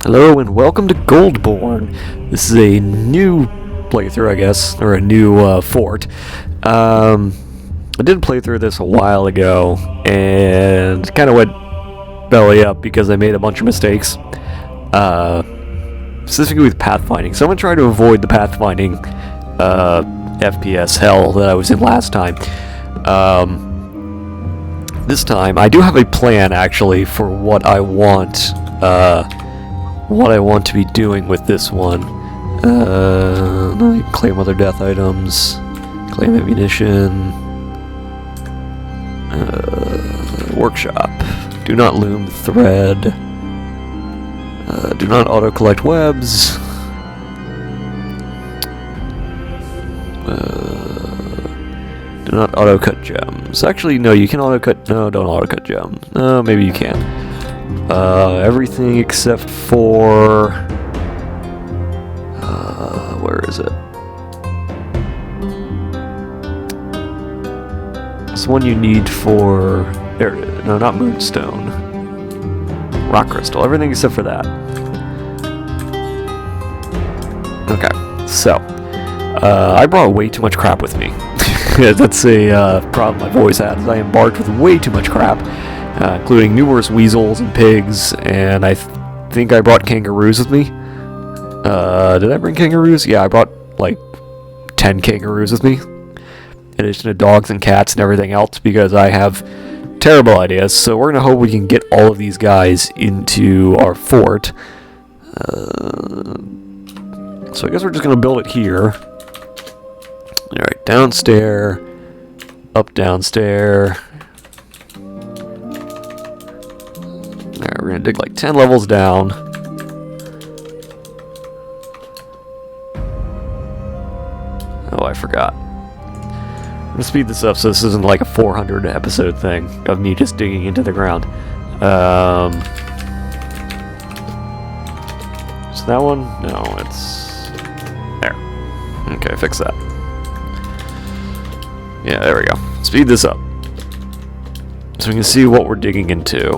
Hello and welcome to Goldborn. This is a new playthrough, I guess, or a new fort. I did play through this a while ago and kind of went belly up because I made a bunch of mistakes, specifically with pathfinding. So I'm going to try to avoid the pathfinding FPS hell that I was in last time. This time, I do have a plan actually for what I want to be doing with this one. Claim other death items, claim ammunition, workshop, do not loom thread, do not auto collect webs, do not auto cut gems. Actually, no, you can auto cut. No, don't auto cut gems. No, maybe you can. Everything except for where is it? It's one you need for there. It is. No, not moonstone. Rock crystal. Everything except for that. Okay, so I brought way too much crap with me. That's a problem I've always had. I embarked with way too much crap, including numerous weasels and pigs, and I think I brought kangaroos with me. Did I bring kangaroos? Yeah, I brought like 10 kangaroos with me, in addition to dogs and cats and everything else, because I have terrible ideas. So we're going to hope we can get all of these guys into our fort. So I guess we're just going to build it here. Alright, downstairs, up downstairs. Alright, we're gonna dig like 10 levels down. Oh, I forgot. I'm gonna speed this up so this isn't like a 400 episode thing of me just digging into the ground. Is that one? No, it's there. Okay, fix that. Yeah, there we go. Speed this up. So we can see what we're digging into.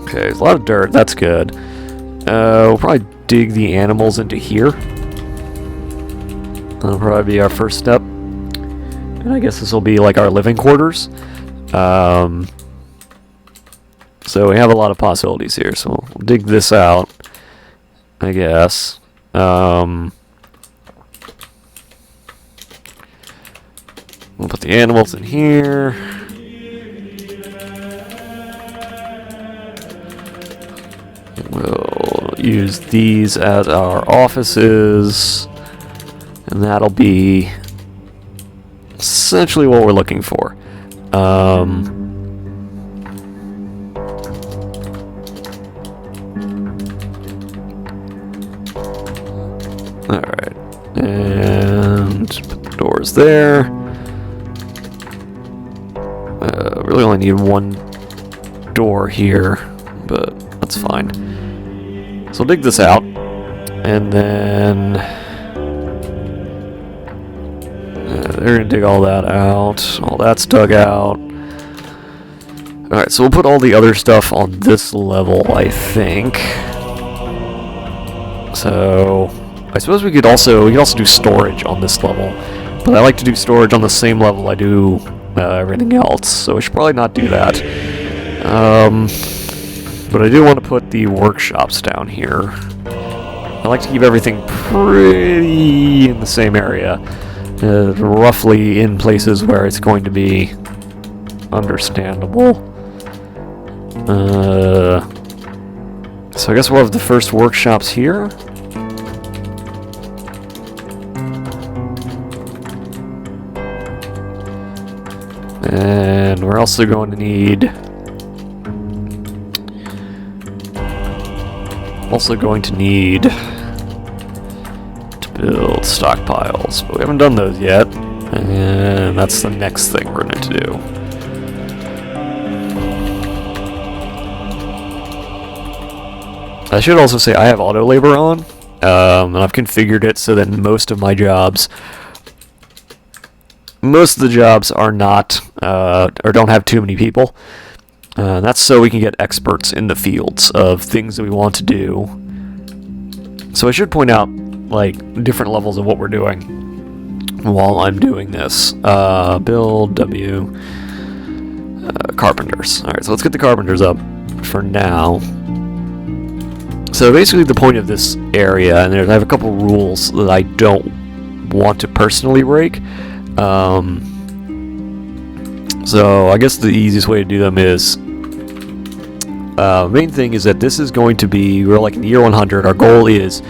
Okay, there's a lot of dirt. That's good. We'll probably dig the animals into here. That'll probably be our first step. And I guess this will be like our living quarters. So we have a lot of possibilities here. So we'll dig this out, I guess. We'll put the animals in here. We'll use these as our offices, and that'll be essentially what we're looking for. Alright, and put the doors there. Really only need one door here, but that's fine. So we'll dig this out, and then they're gonna dig all that out. All that's dug out. Alright, so we'll put all the other stuff on this level, I think. So I suppose we could also do storage on this level, but I like to do storage on the same level I do everything else, so I should probably not do that. But I do want to put the workshops down here. I like to keep everything pretty in the same area, roughly in places where it's going to be understandable. So I guess we'll have the first workshops here. And we're also going to need to build stockpiles, but we haven't done those yet, and that's the next thing we're going to do. I should also say I have auto labor on, and I've configured it so that most of my jobs most of the jobs are not, or don't have too many people. That's so we can get experts in the fields of things that we want to do. So I should point out, like, different levels of what we're doing while I'm doing this. Build, W, carpenters. Alright, so let's get the carpenters up for now. So basically the point of this area, and I have a couple rules that I don't want to personally break. So I guess the easiest way to do them is, main thing is that this is going to be, we're like in the year 100, our goal is,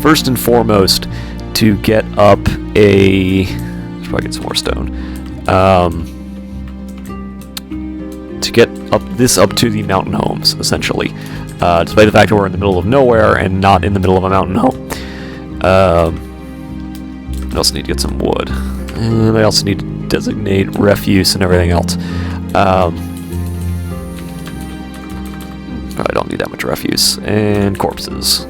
first and foremost, to get up a, should probably get some more stone, to get up to the mountain homes, essentially, despite the fact that we're in the middle of nowhere and not in the middle of a mountain home. I also need to get some wood, and I also need to designate refuse and everything else. Probably don't need that much refuse. And corpses.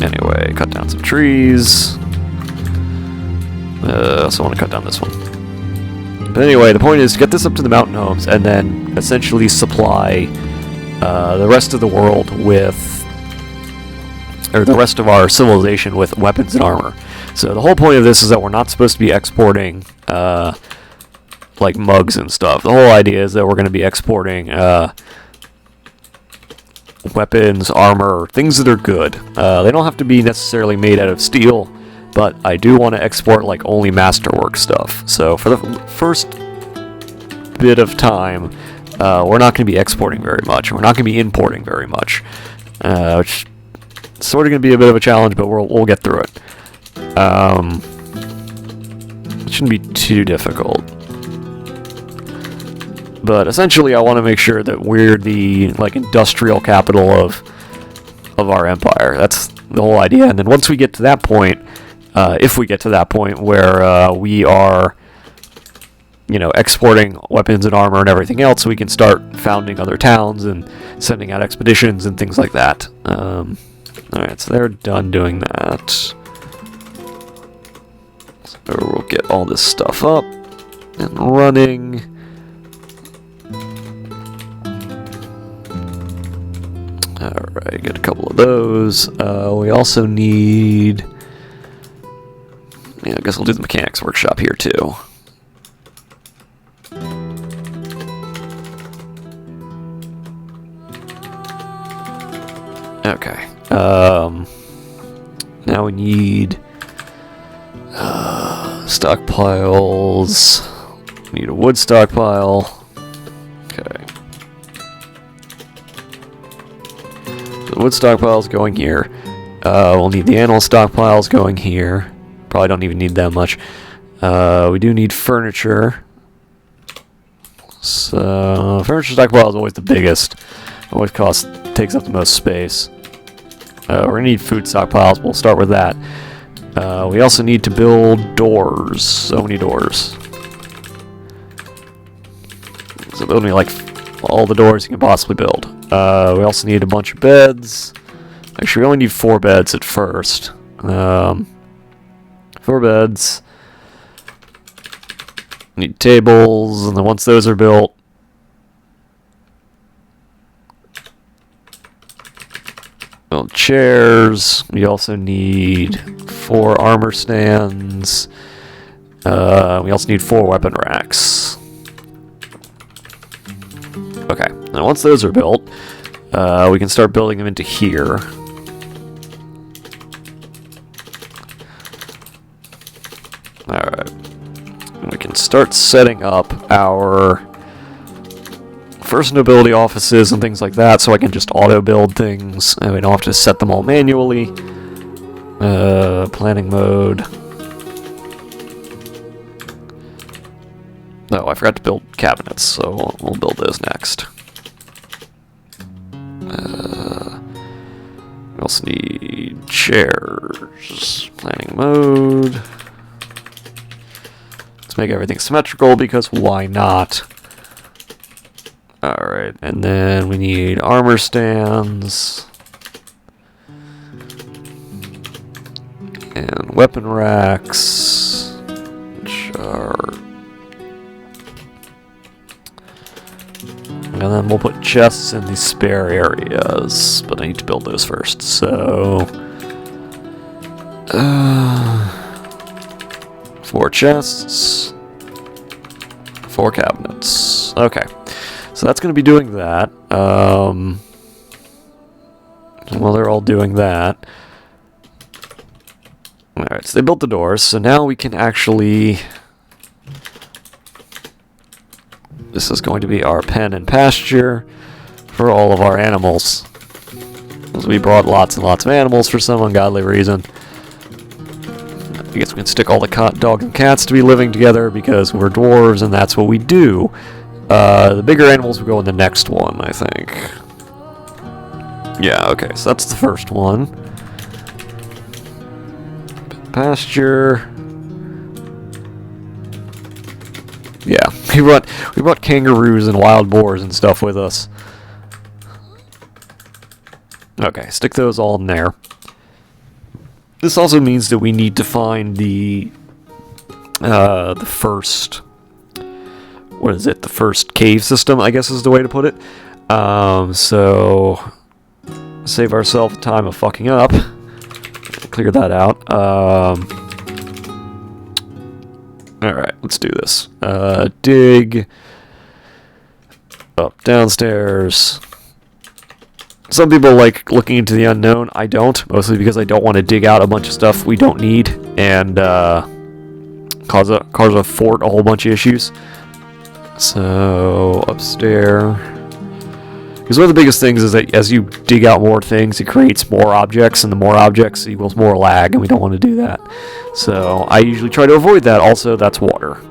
Anyway, cut down some trees. I also want to cut down this one. But anyway, the point is to get this up to the mountain homes and then essentially supply the rest of the world with, or the rest of our civilization with weapons and armor. So the whole point of this is that we're not supposed to be exporting like mugs and stuff. The whole idea is that we're going to be exporting weapons, armor, things that are good. They don't have to be necessarily made out of steel, but I do want to export like only masterwork stuff. So for the first bit of time, we're not going to be exporting very much. We're not going to be importing very much, which is sort of going to be a bit of a challenge, but we'll get through it. It shouldn't be too difficult. But essentially, I want to make sure that we're the like industrial capital of our empire. That's the whole idea. And then once we get to that point, if we get to that point where we are, exporting weapons and armor and everything else, we can start founding other towns and sending out expeditions and things like that. Alright, so they're done doing that. So we'll get all this stuff up and running. Alright, get a couple of those. We also need... I guess we'll do the mechanics workshop here too. Okay. Now we need stockpiles. We need a wood stockpile. Okay. So the wood stockpile's going here. We'll need the animal stockpiles going here. Probably don't even need that much. We do need furniture. So furniture stockpile is always the biggest. Always takes up the most space. We're gonna need food stockpiles. We'll start with that. We also need to build doors. So many doors. So build me like all the doors you can possibly build. We also need a bunch of beds. Actually, we only need 4 beds at first. 4 beds. Need tables, and then once those are built, build chairs. We also need 4 armor stands. We also need 4 weapon racks. Okay, now once those are built, we can start building them into here. Alright. We can start setting up our first nobility offices and things like that, so I can just auto-build things, and we don't have to set them all manually. Planning mode. No, I forgot to build cabinets, so we'll build those next. We also need chairs. Planning mode. Let's make everything symmetrical, because why not? Alright, and then we need armor stands. And weapon racks, which are And then we'll put chests in the spare areas, but I need to build those first, so... 4 chests, 4 cabinets. Okay, so that's going to be doing that. Well, they're all doing that. Alright, so they built the doors, so now we can actually... This is going to be our pen and pasture for all of our animals. Because we brought lots and lots of animals for some ungodly reason. I guess we can stick all the dogs and cats to be living together because we're dwarves and that's what we do. The bigger animals will go in the next one, I think. Yeah, okay, so that's the first one. Pasture. Yeah, we brought kangaroos and wild boars and stuff with us. Okay, stick those all in there. This also means that we need to find the first... What is it? The first cave system, I guess is the way to put it. So... Save ourselves time of fucking up. Clear that out. Alright, let's do this. Dig. Up, downstairs. Some people like looking into the unknown. I don't, mostly because I don't want to dig out a bunch of stuff we don't need and cause a fort a whole bunch of issues. So, upstairs. Because one of the biggest things is that as you dig out more things, it creates more objects, and the more objects equals more lag, and we don't want to do that. So I usually try to avoid that. Also, that's water.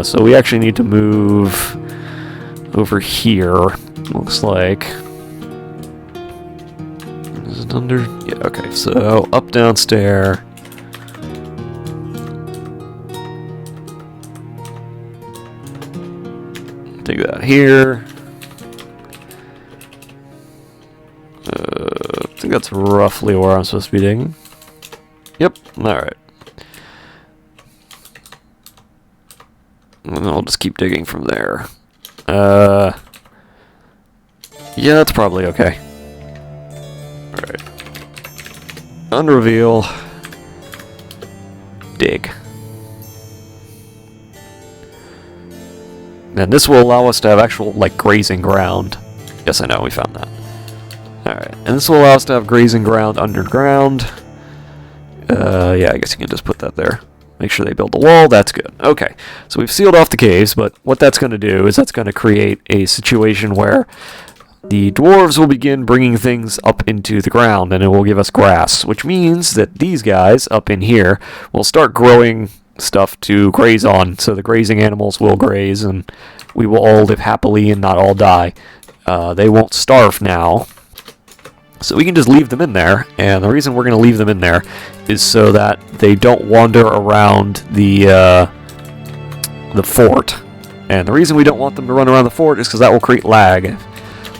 So we actually need to move over here, looks like. Is it under? Yeah, okay. So up, downstairs. Take that here. I think that's roughly where I'm supposed to be digging. Yep, alright. And I'll just keep digging from there. Yeah, that's probably okay. Alright. Unreveal. Dig. And this will allow us to have actual, like, grazing ground. Yes, I know, we found that. Alright, and this will allow us to have grazing ground underground. Yeah, I guess you can just put that there. Make sure they build the wall, that's good. Okay, so we've sealed off the caves, but what that's going to do is that's going to create a situation where the dwarves will begin bringing things up into the ground, and it will give us grass, which means that these guys up in here will start growing stuff to graze on, so the grazing animals will graze, and we will all live happily and not all die. They won't starve now. So we can just leave them in there, and the reason we're going to leave them in there is so that they don't wander around the fort. And the reason we don't want them to run around the fort is because that will create lag.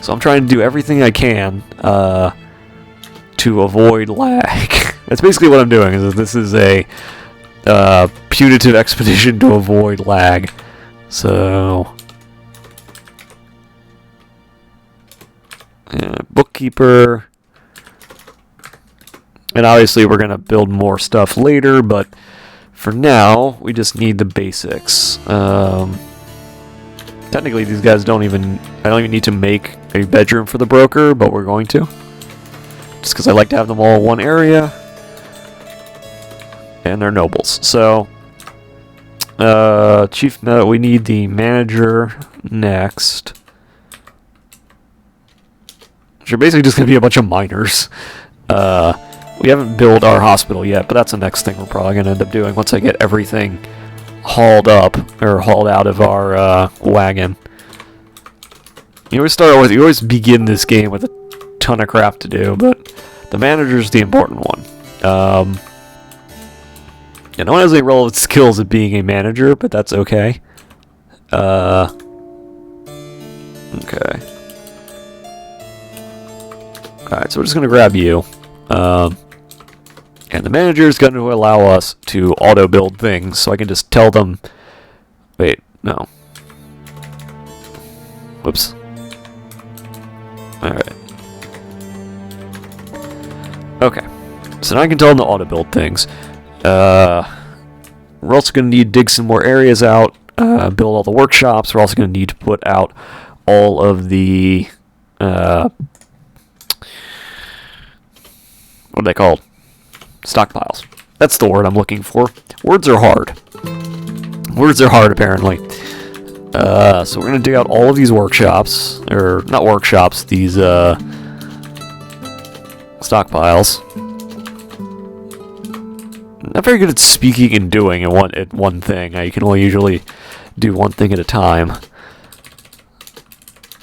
So I'm trying to do everything I can to avoid lag. That's basically what I'm doing. Is this is a punitive expedition to avoid lag. So... bookkeeper. And obviously we're going to build more stuff later, but for now, we just need the basics. Technically, these guys I don't even need to make a bedroom for the broker, but we're going to. Just because I like to have them all in one area. And they're nobles. So, we need the manager next. Which are basically just going to be a bunch of miners. We haven't built our hospital yet, but that's the next thing we're probably going to end up doing once I get everything hauled up, or hauled out of our wagon. You always begin this game with a ton of crap to do, but the manager's the important one. Yeah, no one has any relevant skills at being a manager, but that's okay. Okay. Alright, so we're just going to grab you. And the manager is going to allow us to auto-build things, so I can just tell them... Wait, no. Whoops. Alright. Okay. So now I can tell them to auto-build things. We're also going to need to dig some more areas out, build all the workshops. We're also going to need to put out all of the... what are they called? Stockpiles. That's the word I'm looking for. Words are hard. Words are hard, apparently. So we're going to dig out all of these workshops. Or, not workshops, these, stockpiles. Not very good at speaking and doing at one thing. You can only usually do one thing at a time.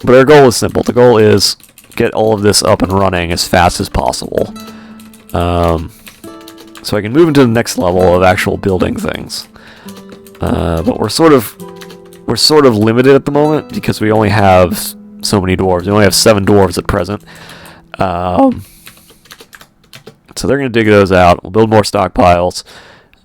But our goal is simple. The goal is get all of this up and running as fast as possible. So I can move into the next level of actual building things. But we're sort of limited at the moment because we only have so many dwarves. We only have 7 dwarves at present. So they're going to dig those out. We'll build more stockpiles.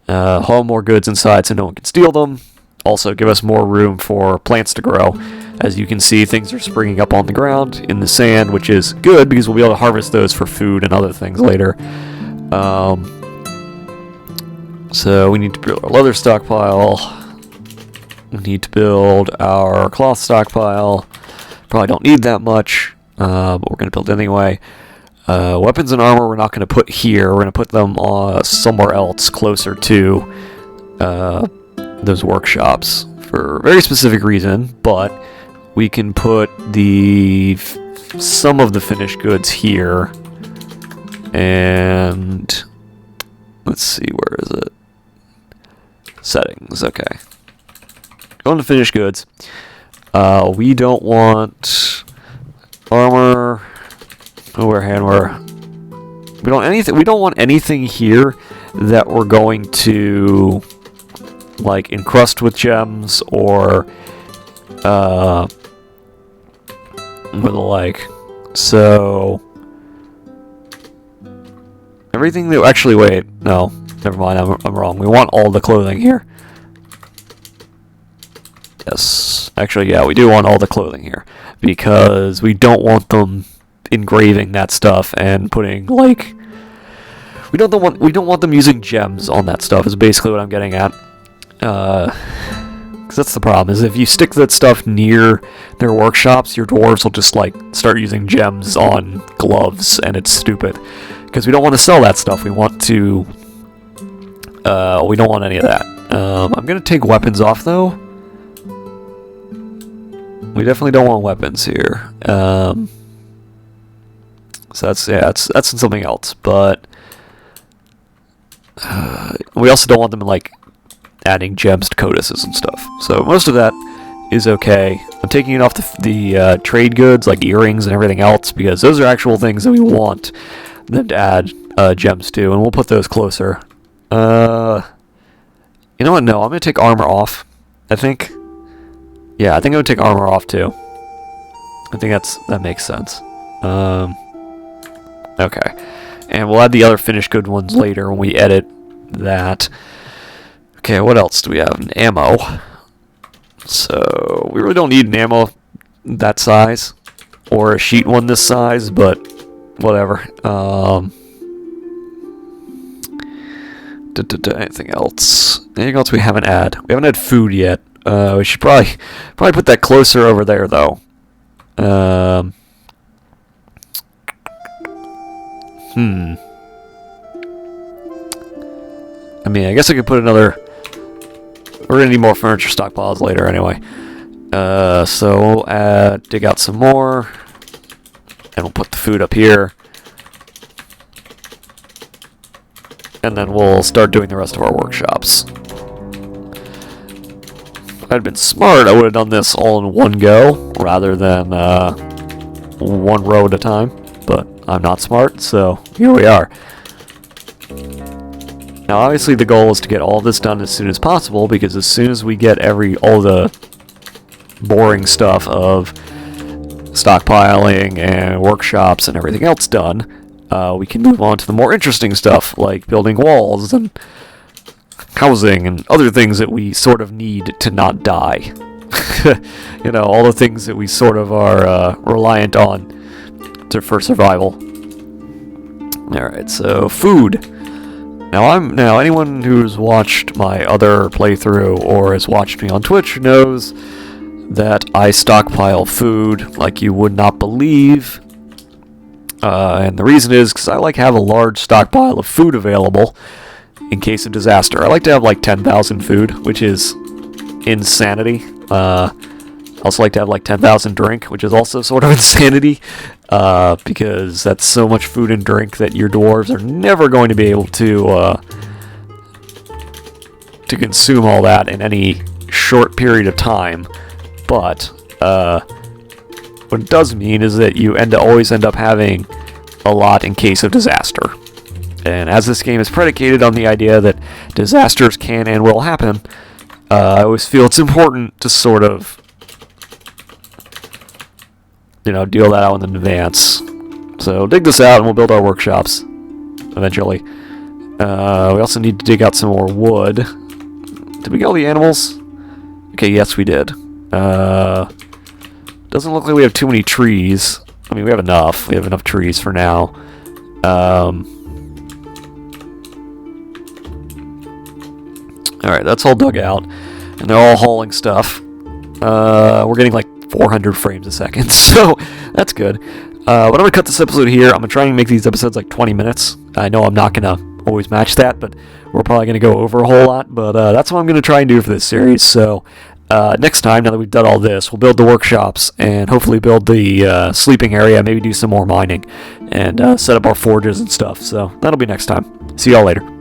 Haul more goods inside so no one can steal them. Also give us more room for plants to grow. As you can see, things are springing up on the ground in the sand, which is good because we'll be able to harvest those for food and other things later. So we need to build our leather stockpile. We need to build our cloth stockpile. Probably don't need that much, but we're going to build anyway. Weapons and armor we're not going to put here. We're going to put them somewhere else closer to those workshops for a very specific reason, but we can put some of the finished goods here. And let's see, where is it? Settings, okay. Going to finished goods. We don't want armor. Handwear. We don't want anything here that we're going to like encrust with gems or the like. So everything that actually wait, no, never mind, I'm wrong. We want all the clothing here. Yes. Actually, yeah, we do want all the clothing here because we don't want them engraving that stuff and putting like we don't want them using gems on that stuff is basically what I'm getting at. Because that's the problem, is if you stick that stuff near their workshops, your dwarves will just like start using gems on gloves, and it's stupid. Because we don't want to sell that stuff. We want to we don't want any of that. I'm gonna take weapons off though. We definitely don't want weapons here. So that's something else, but we also don't want them like adding gems to codices and stuff. So most of that is okay. I'm taking it off the trade goods like earrings and everything else because those are actual things that we want them to add gems to, and we'll put those closer. You know what? No, I'm gonna take armor off. I think. Yeah, I think I'm gonna take armor off too. I think that makes sense. Okay, and we'll add the other finished good ones later when we edit that. Okay, what else do we have? An ammo. So, we really don't need an ammo that size, or a sheet one this size, but whatever. Anything else? Anything else we haven't had? We haven't had food yet. We should probably put that closer over there, though. I mean, I guess I could put another... We're gonna need more furniture stockpiles later anyway. So we'll dig out some more. And we'll put the food up here. And then we'll start doing the rest of our workshops. If I'd been smart, I would have done this all in one go, rather than one row at a time. But I'm not smart, so here we are. Now, obviously, the goal is to get all this done as soon as possible, because as soon as we get all the boring stuff of stockpiling and workshops and everything else done, we can move on to the more interesting stuff, like building walls and housing and other things that we sort of need to not die. You know, all the things that we sort of are reliant on for survival. Alright, so food. Now anyone who's watched my other playthrough or has watched me on Twitch knows that I stockpile food like you would not believe. And the reason is because I like to have a large stockpile of food available in case of disaster. I like to have like 10,000 food, which is insanity. I also like to have like 10,000 drink, which is also sort of insanity, because that's so much food and drink that your dwarves are never going to be able to consume all that in any short period of time. But what it does mean is that you always end up having a lot in case of disaster. And as this game is predicated on the idea that disasters can and will happen, I always feel it's important to sort of, deal that out in advance. So dig this out and we'll build our workshops eventually. We also need to dig out some more wood. Did we get all the animals? Okay, yes we did. Doesn't look like we have too many trees. I mean, we have enough. We have enough trees for now. Alright, that's all dug out. And they're all hauling stuff. We're getting like 400 frames a second, so that's good. But I'm going to cut this episode here. I'm going to try and make these episodes like 20 minutes. I know I'm not going to always match that, but we're probably going to go over a whole lot. But that's what I'm going to try and do for this series. So next time, now that we've done all this, we'll build the workshops and hopefully build the sleeping area, maybe do some more mining, and set up our forges and stuff. So that'll be next time. See y'all later.